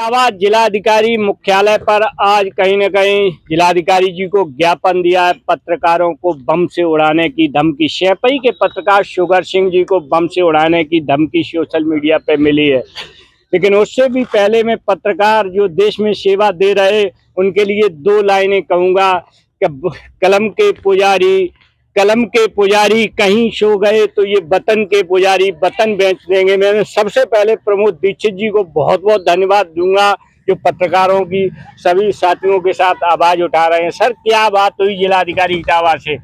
इटावा जिलाधिकारी मुख्यालय पर आज कहीं न कहीं जिलाधिकारी जी को ज्ञापन दिया है। पत्रकारों को बम से उड़ाने की धमकी, शेपई के पत्रकार शुगर सिंह जी को बम से उड़ाने की धमकी सोशल मीडिया पे मिली है। लेकिन उससे भी पहले मैं पत्रकार जो देश में सेवा दे रहे उनके लिए दो लाइनें कहूँगा कि कलम के पुजारी कहीं सो गए तो ये वतन के पुजारी वतन बेच देंगे। मैं सबसे पहले प्रमोद दीक्षित जी को बहुत बहुत धन्यवाद दूंगा जो पत्रकारों की सभी साथियों के साथ आवाज उठा रहे हैं। सर, क्या बात हुई जिलाधिकारी इटावा से?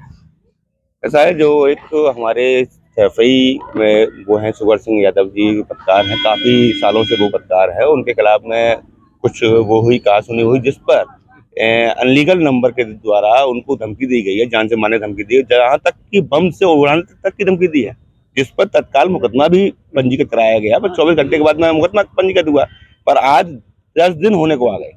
ऐसा है, जो एक तो हमारे सैफई में वो हैं शुगर सिंह यादव जी पत्रकार हैं, काफ़ी सालों से वो पत्रकार है। उनके खिलाफ में कुछ वो हुई कहासुनी हुई जिस पर अनलीगल नंबर के द्वारा उनको धमकी दी गई है, जान से मारने धमकी दी है, जहाँ तक कि बम से उड़ाने तक की धमकी दी है, जिस पर तत्काल मुकदमा भी पंजीकृत कराया गया। पर 24 घंटे के बाद में मुकदमा पंजीकृत हुआ, पर आज 10 दिन होने को आ गए,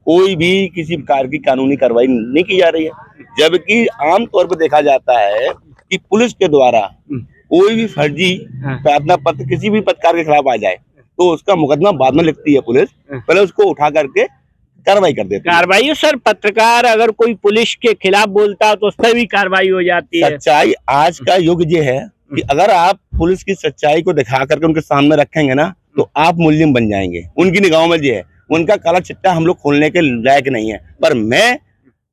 कोई भी किसी प्रकार की कानूनी कार्रवाई नहीं की जा रही है। जबकि आमतौर पर देखा जाता है कि पुलिस के द्वारा कोई भी फर्जी प्रार्थना पत्र किसी भी पत्रकार के खिलाफ आ जाए तो उसका मुकदमा बाद में लिखती है पुलिस, पहले उसको उठा करके कार्रवाई कर देती है। कार्रवाई सर, पत्रकार अगर कोई पुलिस के खिलाफ बोलता है तो उस पर भी कार्रवाई हो जाती है। सच्चाई आज का युग ये है कि अगर आप पुलिस की सच्चाई को दिखा करके उनके सामने रखेंगे ना तो आप मुलजिम बन जाएंगे। उनकी निगाहों में ये है, उनका काला चिट्टा हम लोग खोलने के लायक नहीं है, पर मैं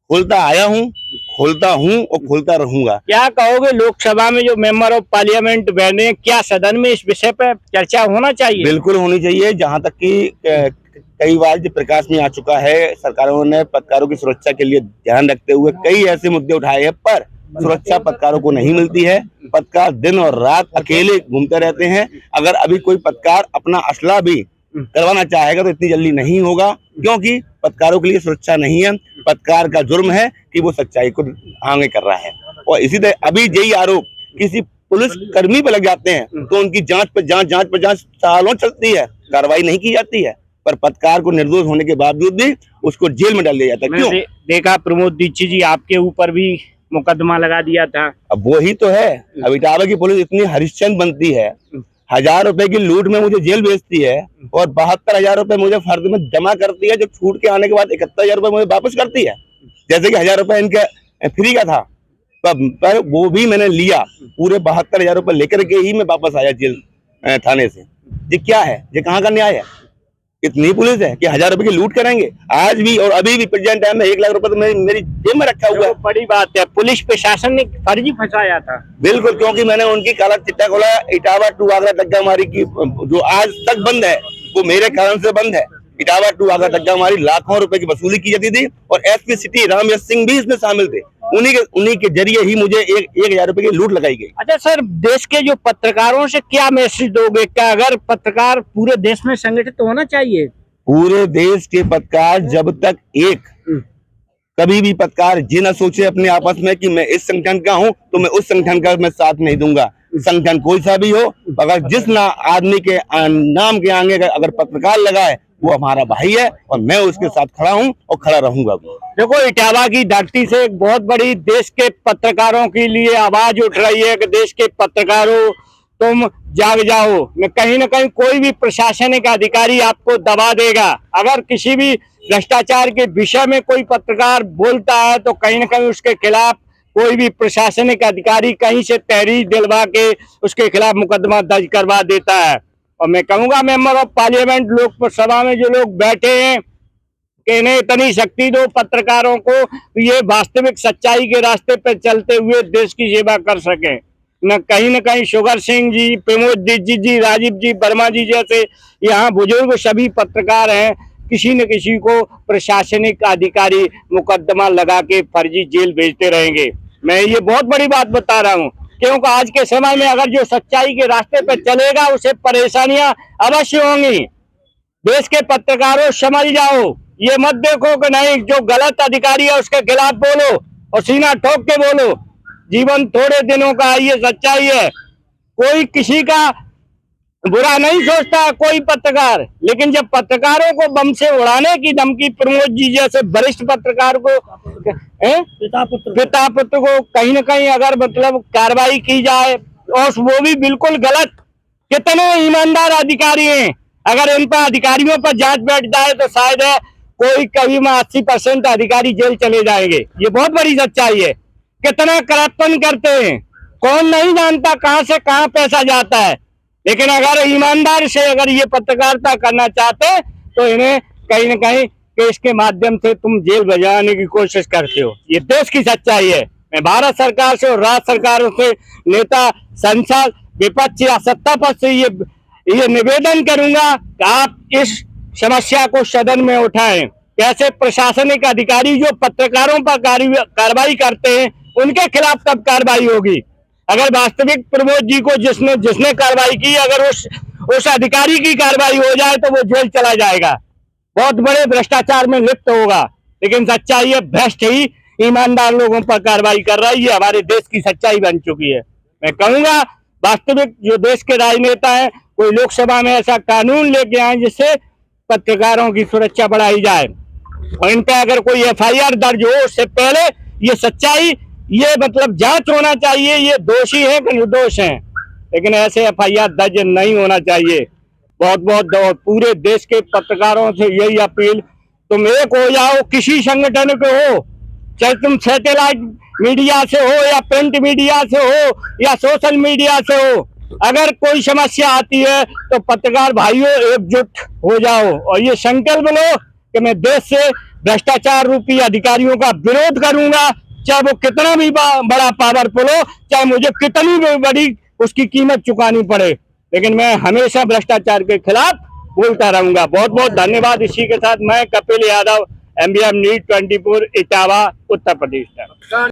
खोलता आया हूँ, खोलता हूँ और खोलता रहूंगा। क्या कहोगे, लोकसभा में जो मेंबर ऑफ पार्लियामेंट बैठे, क्या सदन में इस विषय पर चर्चा होना चाहिए? बिल्कुल होनी चाहिए। जहाँ तक कि कई बार जो प्रकाश में आ चुका है, सरकारों ने पत्रकारों की सुरक्षा के लिए ध्यान रखते हुए कई ऐसे मुद्दे उठाए हैं, पर सुरक्षा पत्रकारों को नहीं मिलती है। पत्रकार दिन और रात अकेले घूमते रहते हैं। अगर अभी कोई पत्रकार अपना असला भी करवाना चाहेगा तो इतनी जल्दी नहीं होगा, क्योंकि पत्रकारों के लिए सुरक्षा नहीं है। पत्रकार का जुर्म है कि वो सच्चाई को आगे कर रहा है, और इसी तरह अभी यही आरोप किसी पुलिस कर्मी पे लग जाते हैं तो उनकी जांच पे जांच सालों चलती है, कार्रवाई नहीं की जाती है, पर पत्रकार को निर्दोष होने के बावजूद भी उसको जेल में डाल दिया जाता है। क्यों? देखा प्रमोद दीक्षित जी आपके ऊपर भी मुकदमा लगा दिया था। अब वही तो है, अब इटावा की पुलिस इतनी हरिश्चंद्र बनती है, 1000 रुपए की लूट में मुझे जेल भेजती है और 72,000 रुपए मुझे फर्द में जमा करती है, जो छूट के आने के बाद 71,000 रुपए मुझे वापस करती है। जैसे कि 1000 रुपए इनके फ्री का था, पर वो भी मैंने लिया, पूरे 72,000 रुपए लेकर के ही मैं वापस आया जेल थाने से। ये क्या है, ये कहाँ का न्याय है? इतनी पुलिस है कि 1000 रुपए की लूट करेंगे आज भी, और अभी भी प्रेजेंट टाइम में 1 लाख रुपए तो मेरी जेब में रखा हुआ है। बड़ी बात है, पुलिस प्रशासन ने फर्जी फंसाया था। बिल्कुल, क्योंकि मैंने उनकी काला चिट्टा खोला। इटावा टू आगरा दग्गा मारी की जो आज तक बंद है वो मेरे कारण से बंद है। इटावा टू आगरा दग्गा मारी लाखों रुपए की वसूली की जाती थी, और एसपी सिटी राम यश सिंह भी इसमें शामिल थे। उन्हीं के जरिए ही मुझे 1,000 रुपए की लूट लगाई गई। अच्छा सर, देश के जो पत्रकारों से क्या मैसेज दोगे? क्या अगर पत्रकार पूरे देश में संगठित होना चाहिए? पूरे देश के पत्रकार जब तक एक कभी भी पत्रकार ये न सोचे अपने आपस में कि मैं इस संगठन का हूं तो मैं उस संगठन का मैं साथ नहीं दूंगा। संगठन कोई सा भी हो, अगर जिस आदमी के नाम के आगे अगर पत्रकार लगा है वो हमारा भाई है, और मैं उसके साथ खड़ा हूं और खड़ा रहूंगा। देखो, इटावा की धरती से एक बहुत बड़ी देश के पत्रकारों के लिए आवाज उठ रही है कि देश के पत्रकारों तुम जाग जाओ। न कहीं कोई भी प्रशासनिक अधिकारी आपको दबा देगा। अगर किसी भी भ्रष्टाचार के विषय में कोई पत्रकार बोलता है तो कहीं न कहीं उसके खिलाफ कोई भी प्रशासनिक अधिकारी कहीं से तहरीर दिलवा के उसके खिलाफ मुकदमा दर्ज करवा देता है। और मैं कहूंगा मेंबर ऑफ पार्लियामेंट लोकसभा में जो लोग बैठे हैं कि इन्हें इतनी शक्ति दो पत्रकारों को, ये वास्तविक सच्चाई के रास्ते पर चलते हुए देश की सेवा कर सके। न कहीं शुगर सिंह जी, प्रमोद दीक्षित जी, राजीव जी, वर्मा जी जैसे यहाँ बुजुर्ग सभी पत्रकार हैं, किसी न किसी को प्रशासनिक अधिकारी मुकदमा लगा के फर्जी जेल भेजते रहेंगे। मैं ये बहुत बड़ी बात बता रहा हूँ, क्योंकि आज के समय में अगर जो सच्चाई के रास्ते पर चलेगा उसे परेशानियां अवश्य होंगी। देश के पत्रकारों समझ जाओ, ये मत देखो कि नहीं जो गलत अधिकारी है उसके खिलाफ बोलो और सीना ठोक के बोलो। जीवन थोड़े दिनों का है, ये सच्चाई है। कोई किसी का बुरा नहीं सोचता कोई पत्रकार, लेकिन जब पत्रकारों को बम से उड़ाने की धमकी प्रमोद जी जैसे वरिष्ठ पत्रकार को पिता पुत्र को कहीं न कहीं अगर मतलब कार्रवाई की जाए, और वो भी बिल्कुल गलत, कितने ईमानदार अधिकारी हैं अगर इन पर अधिकारियों पर जांच बैठ जाए तो शायद कोई कभी में 80% अधिकारी जेल चले जाएंगे। ये बहुत बड़ी सच्चाई है। कितना करप्शन करते हैं, कौन नहीं जानता कहां से कहां पैसा जाता है। लेकिन अगर ईमानदार से अगर ये पत्रकारिता करना चाहते तो इन्हें कहीं ना कहीं केस के माध्यम से तुम जेल बजाने की कोशिश करते हो। ये देश की सच्चाई है। मैं भारत सरकार से और राज्य सरकारों से, नेता, संसद, विपक्ष या सत्ता पक्ष से ये निवेदन करूंगा कि आप इस समस्या को सदन में उठाएं। कैसे प्रशासनिक अधिकारी जो पत्रकारों पर कार्रवाई करते हैं उनके खिलाफ कब कार्रवाई होगी। अगर वास्तविक प्रमोद जी को जिसने कार्रवाई की, अगर उस अधिकारी की कार्रवाई हो जाए तो वो जेल चला जाएगा, बहुत बड़े भ्रष्टाचार में लिप्त होगा। लेकिन सच्चाई है, भ्रष्ट ही ईमानदार लोगों पर कार्रवाई कर रहा है। ये हमारे देश की सच्चाई बन चुकी है। मैं कहूंगा वास्तविक जो देश के राजनेता हैं, कोई लोकसभा में ऐसा कानून लेके आए जिससे पत्रकारों की सुरक्षा बढ़ाई जाए और इन पे अगर कोई FIR दर्ज हो उससे पहले ये सच्चाई, ये मतलब जांच होना चाहिए, ये दोषी है कि निर्दोष हैं। लेकिन ऐसे FIR दर्ज नहीं होना चाहिए। बहुत बहुत पूरे देश के पत्रकारों से यही अपील, तुम एक हो जाओ, किसी संगठन के हो, चाहे तुम सैटेलाइट मीडिया से हो या प्रिंट मीडिया से हो या सोशल मीडिया से हो। अगर कोई समस्या आती है तो पत्रकार भाइयों एकजुट हो जाओ और ये संकल्प लो कि मैं देश से भ्रष्टाचार रूपी अधिकारियों का विरोध करूंगा, चाहे वो कितना भी बड़ा पावरफुल हो, चाहे मुझे कितनी भी बड़ी उसकी कीमत चुकानी पड़े, लेकिन मैं हमेशा भ्रष्टाचार के खिलाफ बोलता रहूंगा। बहुत बहुत धन्यवाद। इसी के साथ मैं कपिल यादव, MBM न्यूज़ 24 इटावा उत्तर प्रदेश।